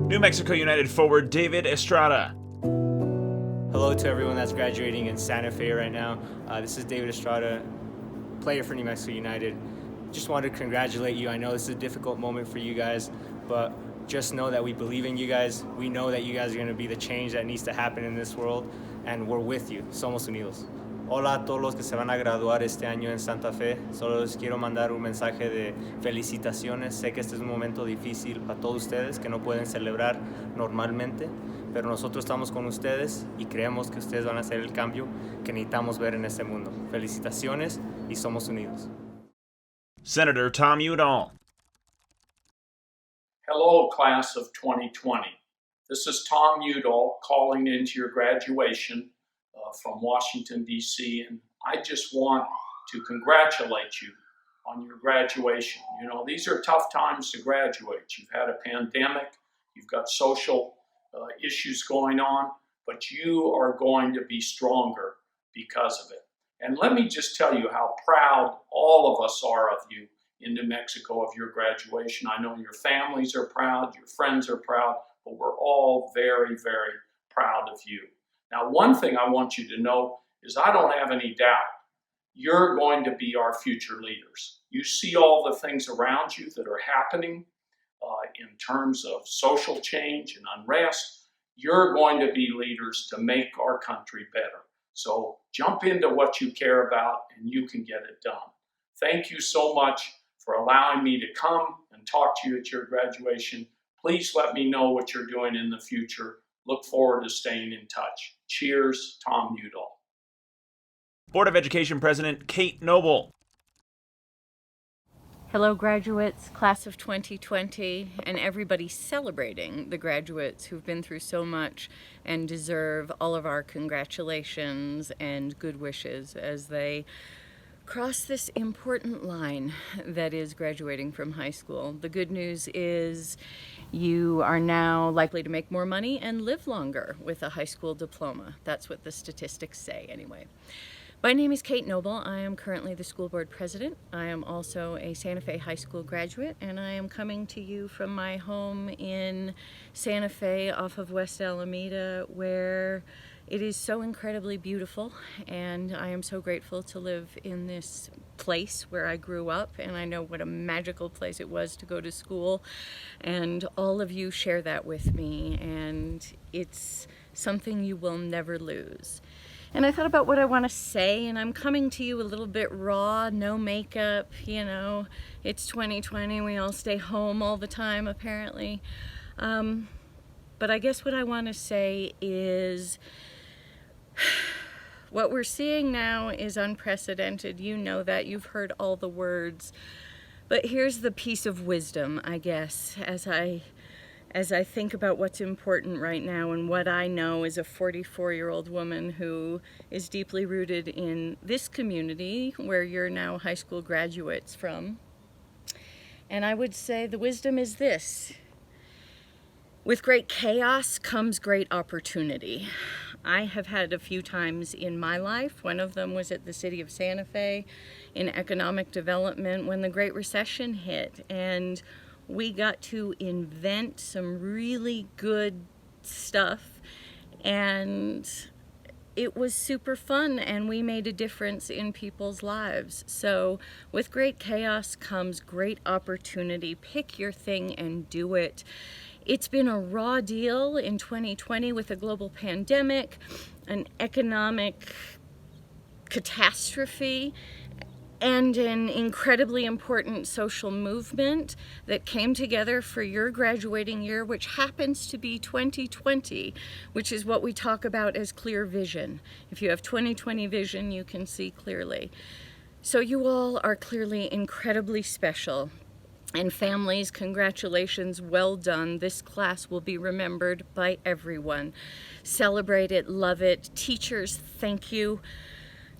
New Mexico United forward David Estrada. Hello to everyone that's graduating in Santa Fe right now. This is David Estrada, player for New Mexico United. Just wanted to congratulate you. I know this is a difficult moment for you guys, but just know that we believe in you guys. We know that you guys are going to be the change that needs to happen in this world, and we're with you. Somos unidos. Hola a todos los que se van a graduar este año en Santa Fe. Solo les quiero mandar un mensaje de felicitaciones. Sé que este es un momento difícil para todos ustedes que no pueden celebrar normalmente, pero nosotros estamos con ustedes y creemos que ustedes van a hacer el cambio que necesitamos ver en este mundo. Felicitaciones y somos unidos. Senator Tom Udall. Hello, class of 2020. This is Tom Udall calling into your graduation from Washington, D.C., and I just want to congratulate you on your graduation. You know, these are tough times to graduate. You've had a pandemic, you've got social issues going on, but you are going to be stronger because of it. And let me just tell you how proud all of us are of you in New Mexico of your graduation. I know your families are proud, your friends are proud, but we're all very, very proud of you. Now, one thing I want you to know is I don't have any doubt you're going to be our future leaders. You see all the things around you that are happening in terms of social change and unrest. You're going to be leaders to make our country better. So jump into what you care about and you can get it done. Thank you so much for allowing me to come and talk to you at your graduation. Please let me know what you're doing in the future. Look forward to staying in touch. Cheers, Tom Udall. Board of Education President Kate Noble. Hello graduates, class of 2020, and everybody celebrating the graduates who've been through so much and deserve all of our congratulations and good wishes as they cross this important line that is graduating from high school. The good news is you are now likely to make more money and live longer with a high school diploma. That's what the statistics say anyway. My name is Kate Noble. I am currently the school board president. I am also a Santa Fe High School graduate, and I am coming to you from my home in Santa Fe off of West Alameda, where it is so incredibly beautiful, and I am so grateful to live in this place where I grew up, and I know what a magical place it was to go to school, and all of you share that with me, and it's something you will never lose. And I thought about what I want to say, and I'm coming to you a little bit raw, no makeup, you know, it's 2020, we all stay home all the time apparently. But I guess what I want to say is what we're seeing now is unprecedented. You know that, you've heard all the words. But here's the piece of wisdom, I guess, as I think about what's important right now and what I know as a 44-year-old woman who is deeply rooted in this community where you're now high school graduates from. And I would say the wisdom is this: with great chaos comes great opportunity. I have had a few times in my life. One of them was at the city of Santa Fe in economic development when the Great Recession hit, and we got to invent some really good stuff, and it was super fun, and we made a difference in people's lives. So with great chaos comes great opportunity. Pick your thing and do it. It's been a raw deal in 2020 with a global pandemic, an economic catastrophe, and an incredibly important social movement that came together for your graduating year, which happens to be 2020, which is what we talk about as clear vision. If you have 2020 vision, you can see clearly. So you all are clearly incredibly special. And families, congratulations, well done. This class will be remembered by everyone. Celebrate it, love it. Teachers, thank you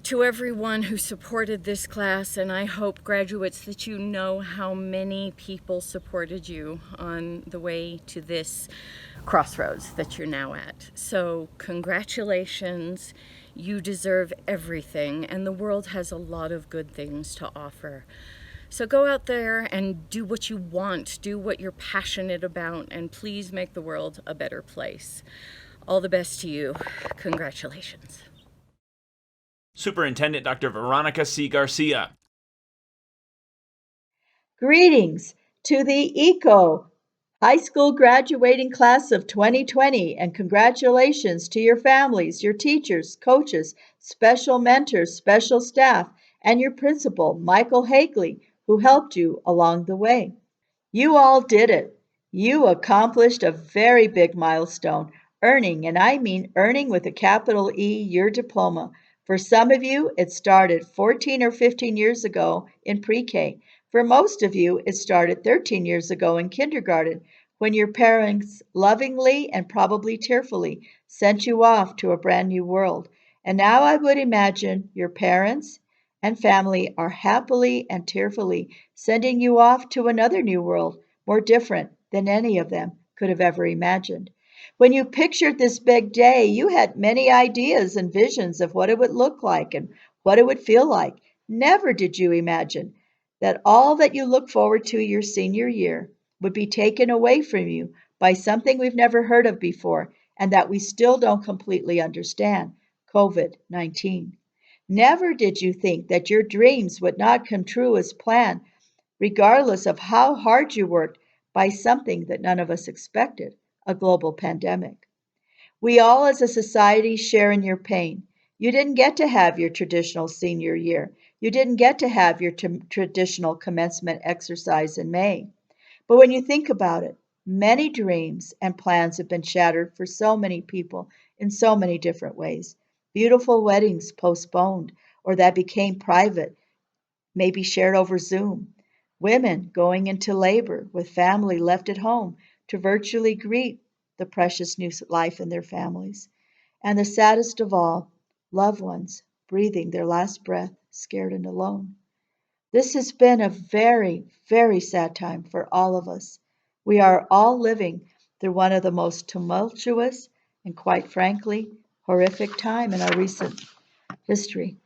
to everyone who supported this class, and I hope, graduates, that you know how many people supported you on the way to this crossroads that you're now at. So congratulations, you deserve everything, and the world has a lot of good things to offer. So go out there and do what you want, do what you're passionate about, and please make the world a better place. All the best to you. Congratulations. Superintendent Dr. Veronica C. Garcia. Greetings to the ECO high school graduating class of 2020, and congratulations to your families, your teachers, coaches, special mentors, special staff, and your principal, Michael HAGELE, who helped you along the way. You all did it. You accomplished a very big milestone, earning, and I mean earning with a capital E, your diploma. For some of you, it started 14 or 15 years ago in pre-K. For most of you, it started 13 years ago in kindergarten, when your parents lovingly and probably tearfully sent you off to a brand new world. And now I would imagine your parents and family are happily and tearfully sending you off to another new world, more different than any of them could have ever imagined. When you pictured this big day, you had many ideas and visions of what it would look like and what it would feel like. Never did you imagine that all that you look forward to your senior year would be taken away from you by something we've never heard of before and that we still don't completely understand, COVID-19. Never did you think that your dreams would not come true as planned, regardless of how hard you worked, by something that none of us expected, a global pandemic. We all as a society share in your pain. You didn't get to have your traditional senior year. You didn't get to have your traditional commencement exercise in May. But when you think about it, many dreams and plans have been shattered for so many people in so many different ways. Beautiful weddings postponed or that became private, maybe shared over Zoom. Women going into labor with family left at home to virtually greet the precious new life in their families. And the saddest of all, loved ones breathing their last breath, scared and alone. This has been a very, very sad time for all of us. We are all living through one of the most tumultuous and, quite frankly, horrific time in our recent history.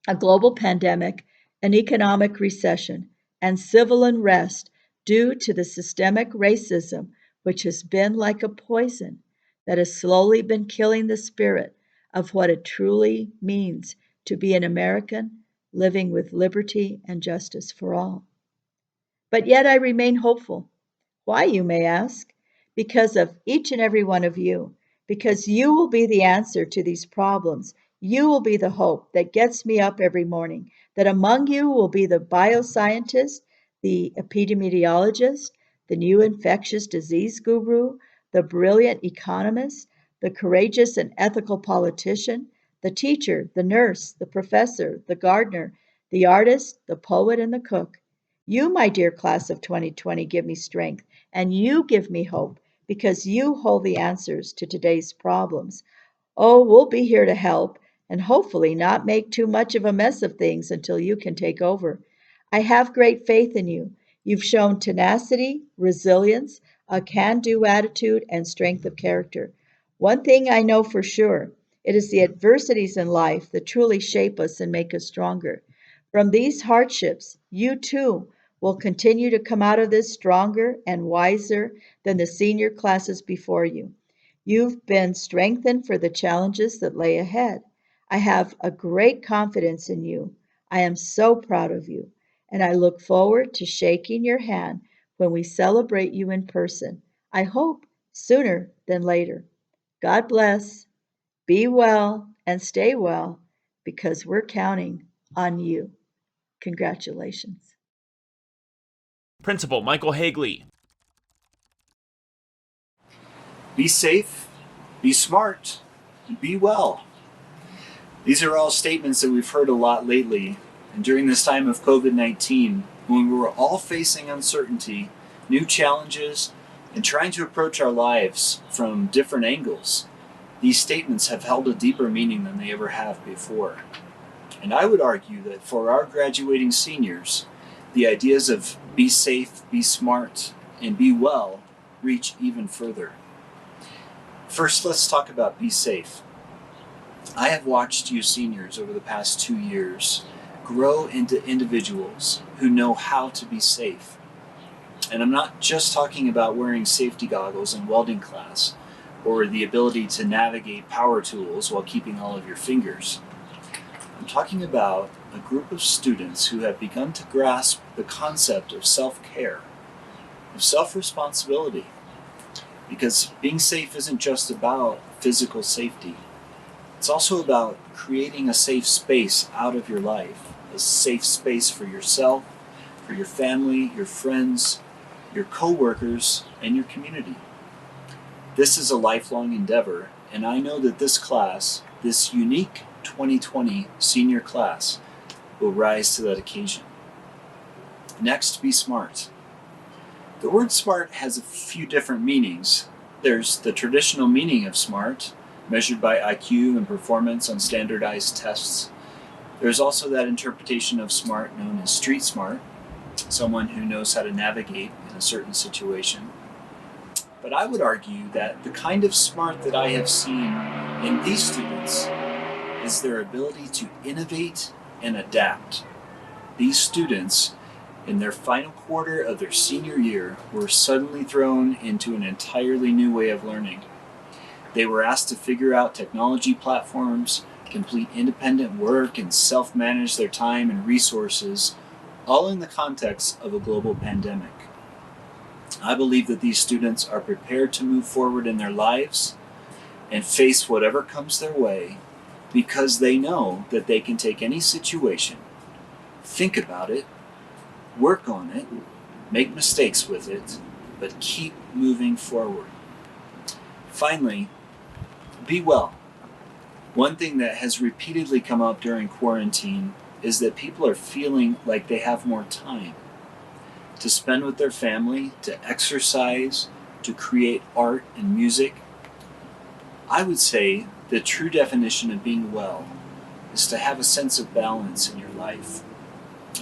A global pandemic, an economic recession, and civil unrest due to the systemic racism which has been like a poison that has slowly been killing the spirit of what it truly means to be an American living with liberty and justice for all. But yet I remain hopeful. Why, you may ask? Because of each and every one of you. Because you will be the answer to these problems. You will be the hope that gets me up every morning. That among you will be the bioscientist, the epidemiologist, the new infectious disease guru, the brilliant economist, the courageous and ethical politician, the teacher, the nurse, the professor, the gardener, the artist, the poet, and the cook. You, my dear class of 2020, give me strength, and you give me hope because you hold the answers to today's problems. Oh, we'll be here to help and hopefully not make too much of a mess of things until you can take over. I have great faith in you. You've shown tenacity, resilience, a can-do attitude, and strength of character. One thing I know for sure, it is the adversities in life that truly shape us and make us stronger. From these hardships, you too will continue to come out of this stronger and wiser than the senior classes before you. You've been strengthened for the challenges that lay ahead. I have a great confidence in you. I am so proud of you, and I look forward to shaking your hand when we celebrate you in person. I hope sooner than later. God bless, be well, and stay well, because we're counting on you. Congratulations. Principal Michael HAGELE. Be safe, be smart, and be well. These are all statements that we've heard a lot lately, and during this time of COVID-19, when we were all facing uncertainty, new challenges, and trying to approach our lives from different angles, these statements have held a deeper meaning than they ever have before. And I would argue that for our graduating seniors, the ideas of be safe, be smart, and be well reach even further. First, let's talk about be safe. I have watched you seniors over the past 2 years grow into individuals who know how to be safe. And I'm not just talking about wearing safety goggles in welding class or the ability to navigate power tools while keeping all of your fingers. I'm talking about a group of students who have begun to grasp the concept of self-care, of self-responsibility. Because being safe isn't just about physical safety. It's also about creating a safe space out of your life, a safe space for yourself, for your family, your friends, your co-workers, and your community. This is a lifelong endeavor, and I know that this class, this unique 2020 senior class, will rise to that occasion. Next, be smart. The word smart has a few different meanings. There's the traditional meaning of smart, measured by IQ and performance on standardized tests. There's also that interpretation of smart known as street smart, someone who knows how to navigate in a certain situation. But I would argue that the kind of smart that I have seen in these students is their ability to innovate and adapt. These students, in their final quarter of their senior year, were suddenly thrown into an entirely new way of learning. They were asked to figure out technology platforms, complete independent work, and self-manage their time and resources, all in the context of a global pandemic. I believe that these students are prepared to move forward in their lives and face whatever comes their way because they know that they can take any situation, think about it, work on it, make mistakes with it, but keep moving forward. Finally, be well. One thing that has repeatedly come up during quarantine is that people are feeling like they have more time to spend with their family, to exercise, to create art and music. I would say the true definition of being well is to have a sense of balance in your life.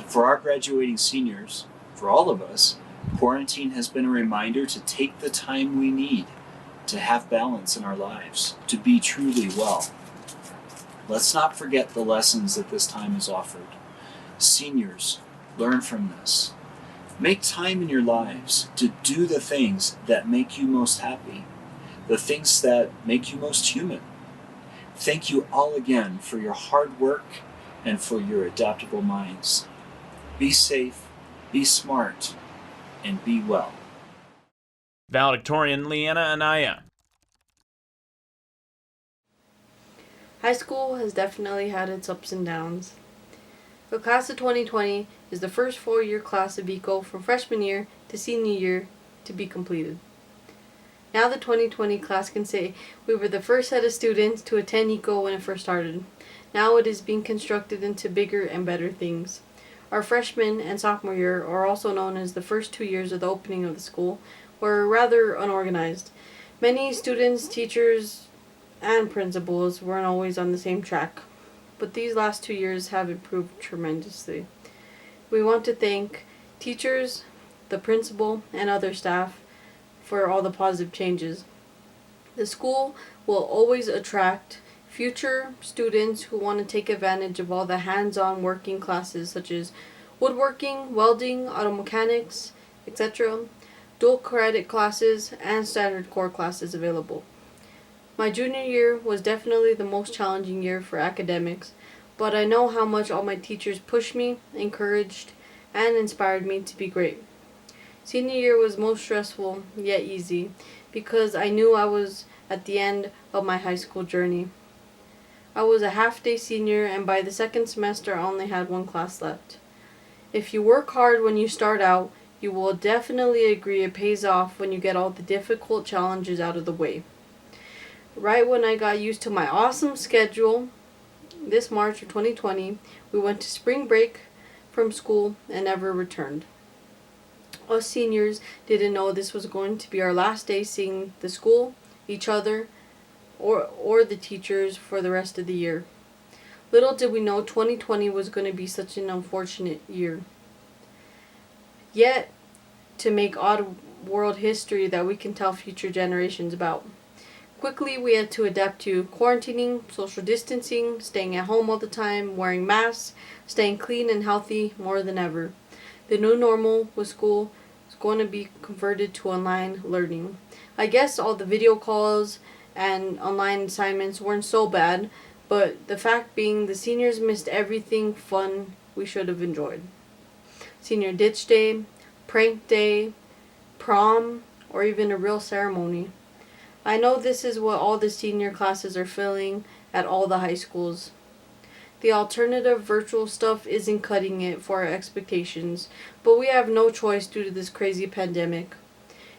For our graduating seniors, for all of us, quarantine has been a reminder to take the time we need to have balance in our lives, to be truly well. Let's not forget the lessons that this time has offered. Seniors, learn from this. Make time in your lives to do the things that make you most happy, the things that make you most human. Thank you all again for your hard work and for your adaptable minds. Be safe, be smart, and be well. Valedictorian LEEANA ANAYA. High school has definitely had its ups and downs. The class of 2020 is the first 4-year class of ECO from freshman year to senior year to be completed. Now the 2020 class can say we were the first set of students to attend ECO when it first started. Now it is being constructed into bigger and better things. Our freshman and sophomore year, or also known as the first 2 years of the opening of the school, were rather unorganized. Many students, teachers, and principals weren't always on the same track, but these last 2 years have improved tremendously. We want to thank teachers, the principal, and other staff for all the positive changes. The school will always attract future students who want to take advantage of all the hands-on working classes such as woodworking, welding, auto mechanics, etc., dual credit classes, and standard core classes available. My junior year was definitely the most challenging year for academics, but I know how much all my teachers pushed me, encouraged, and inspired me to be great. Senior year was most stressful, yet easy, because I knew I was at the end of my high school journey. I was a half-day senior, and by the second semester I only had one class left. If you work hard when you start out, you will definitely agree it pays off when you get all the difficult challenges out of the way. Right when I got used to my awesome schedule, this March of 2020, we went to spring break from school and never returned. Us seniors didn't know this was going to be our last day seeing the school, each other, or the teachers for the rest of the year. Little did we know 2020 was going to be such an unfortunate year. Yet, to make odd world history that we can tell future generations about. Quickly, we had to adapt to quarantining, social distancing, staying at home all the time, wearing masks, staying clean and healthy more than ever. The new normal with school is going to be converted to online learning. I guess all the video calls and online assignments weren't so bad, but the fact being the seniors missed everything fun we should have enjoyed. Senior ditch day, prank day, prom, or even a real ceremony. I know this is what all the senior classes are feeling at all the high schools. The alternative virtual stuff isn't cutting it for our expectations, but we have no choice due to this crazy pandemic.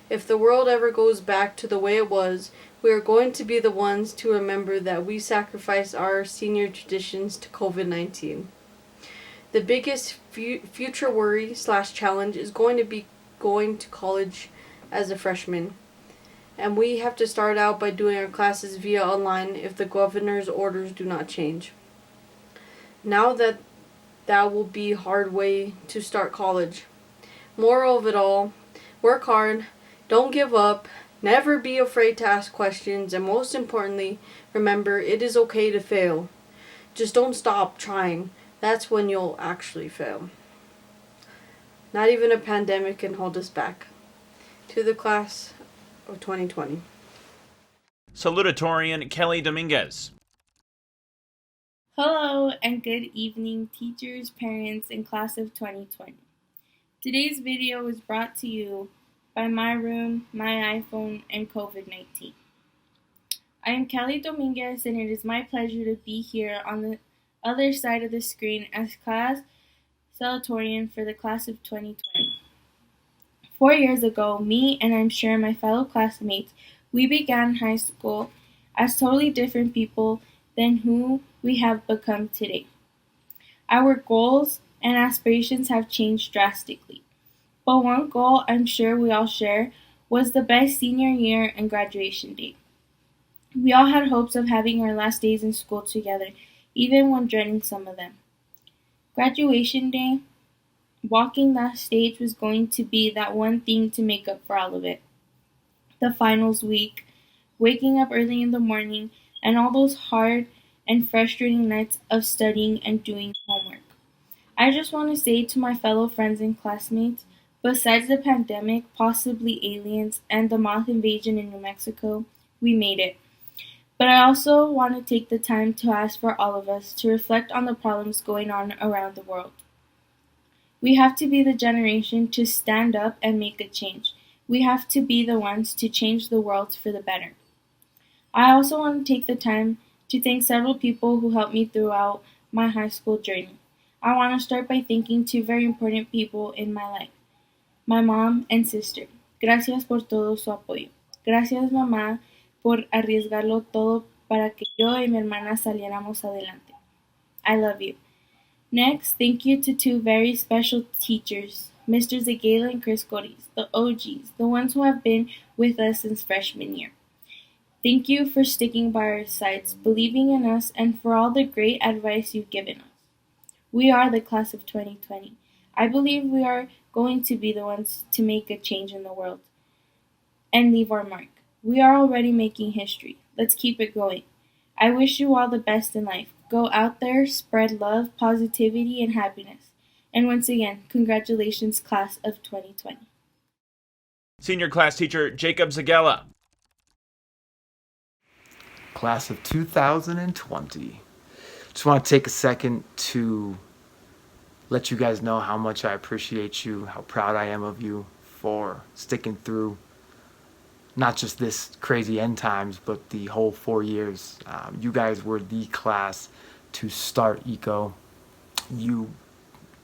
If the world ever goes back to the way it was, we are going to be the ones to remember that we sacrificed our senior traditions to COVID-19. The biggest future worry / challenge is going to be going to college as a freshman. And we have to start out by doing our classes via online if the governor's orders do not change. Now that will be a hard way to start college. Moral of it all, work hard, don't give up, never be afraid to ask questions, and most importantly, remember it is okay to fail. Just don't stop trying. That's when you'll actually fail. Not even a pandemic can hold us back. To the class of 2020. Salutatorian Kelly Dominguez. Hello and good evening, teachers, parents, and class of 2020. Today's video was brought to you by my room, my iPhone, and COVID-19. I am Kelly Dominguez, and it is my pleasure to be here on the other side of the screen as class salutatorian for the class of 2020. 4 years ago, me and I'm sure my fellow classmates, we began high school as totally different people than who we have become today. Our goals and aspirations have changed drastically, but one goal I'm sure we all share was the best senior year and graduation day. We all had hopes of having our last days in school together, even when dreading some of them. Graduation day, walking that stage was going to be that one thing to make up for all of it. The finals week, waking up early in the morning, and all those hard and frustrating nights of studying and doing homework. I just want to say to my fellow friends and classmates, besides the pandemic, possibly aliens, and the moth invasion in New Mexico, we made it. But I also want to take the time to ask for all of us to reflect on the problems going on around the world. We have to be the generation to stand up and make a change. We have to be the ones to change the world for the better. I also want to take the time to thank several people who helped me throughout my high school journey. I want to start by thanking two very important people in my life, my mom and sister. Gracias por todo su apoyo. Gracias, mamá, por arriesgarlo todo para que yo y mi hermana saliéramos adelante. I love you. Next, thank you to two very special teachers, Mr. ZGELA and Chris Coris, the OGs, the ones who have been with us since freshman year. Thank you for sticking by our sides, believing in us, and for all the great advice you've given us. We are the class of 2020. I believe we are going to be the ones to make a change in the world and leave our mark. We are already making history. Let's keep it going. I wish you all the best in life. Go out there, spread love, positivity, and happiness. And once again, congratulations, class of 2020. Senior class teacher Jakob ZGELA. Class of 2020. Just want to take a second to let you guys know how much I appreciate you, how proud I am of you for sticking through not just this crazy end times, but the whole 4 years. You guys were the class to start ECO. You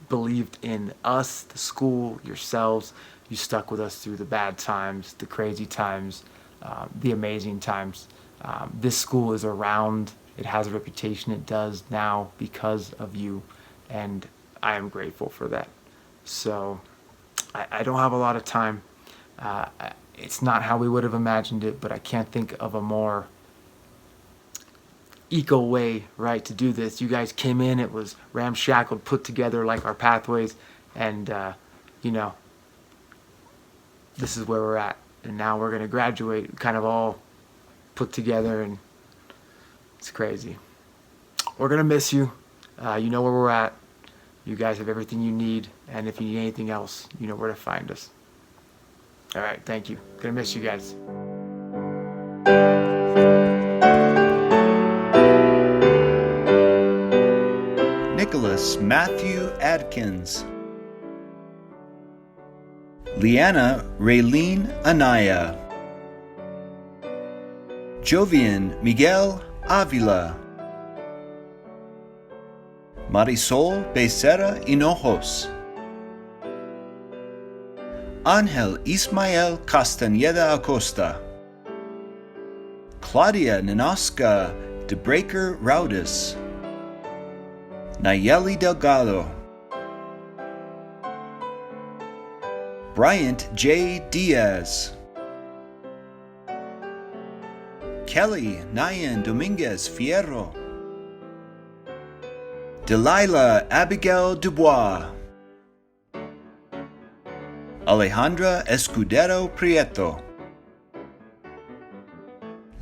believed in us, the school, yourselves. You stuck with us through the bad times, the crazy times, the amazing times. This school is around. It has a reputation it does now because of you, and I am grateful for that. So I don't have a lot of time. It's not how we would have imagined it, but I can't think of a more eco way, right, to do this. You guys came in, it was ramshackled, put together like our pathways, and you know, this is where we're at. And now we're going to graduate kind of all put together, and it's crazy. We're gonna miss you. You know where we're at. You guys have everything you need, and if you need anything else, you know where to find us. All right, thank you. Gonna miss you guys. Nicholas Matthew Adkins, Leanna Raylene Anaya, Jovian Miguel Avila, Marisol Becerra Hinojos, Ángel Ismael Castañeda Acosta, Claudia Ninoska de Breaker Raudes, Nayeli Delgado, Bryant J. Diaz, Kelly Nayan Dominguez Fierro, Delilah Abigail Dubois, Alejandra Escudero Prieto,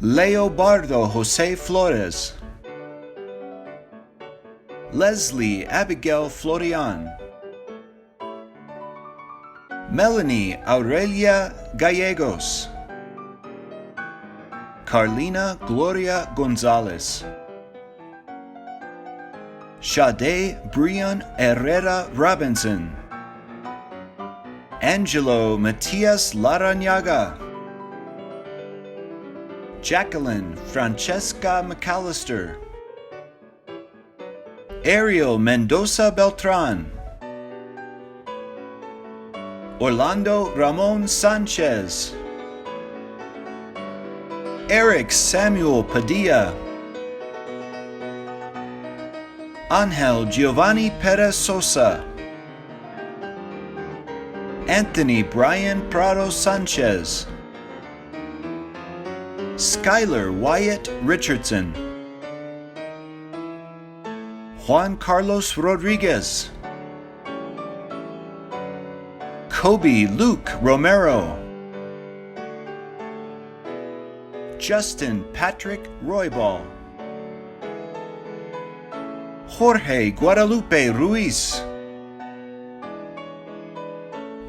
Leobardo Jose Flores, Leslie Abigail Florian, Melanie Aurelia Gallegos, Carlina Gloria Gonzalez, Sade Brian Herrera Robinson, Angelo Matias Larrañaga, Jacqueline Francesca McAllister, Ariel Mendoza Beltran, Orlando Ramon Sanchez, Eric Samuel Padilla, Angel Giovanni Perez Sosa, Anthony Brian Prado Sanchez, Skylar Wyatt Richardson, Juan Carlos Rodriguez, Kobe Luke Romero, Justin Patrick Roybal, Jorge Guadalupe Ruiz,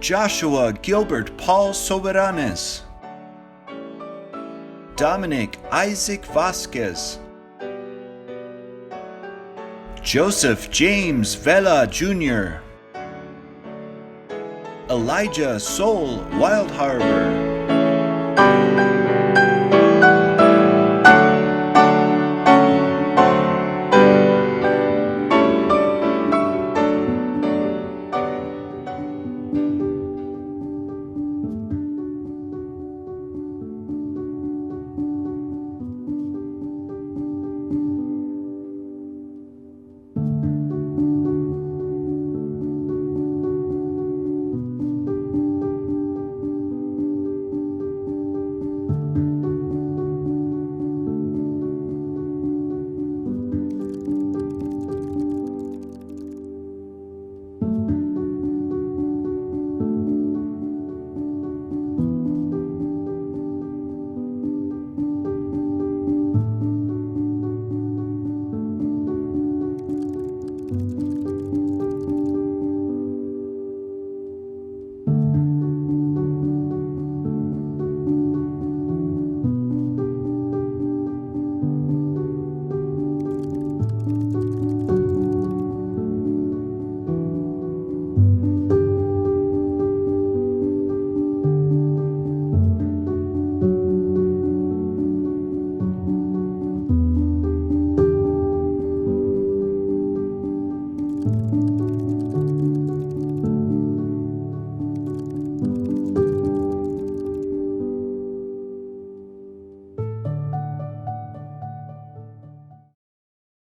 Joshua Gilbert Paul Soberanes, Dominic Isaac Vasquez, Joseph James Vela Jr., Elijah Soul Wild Harbor,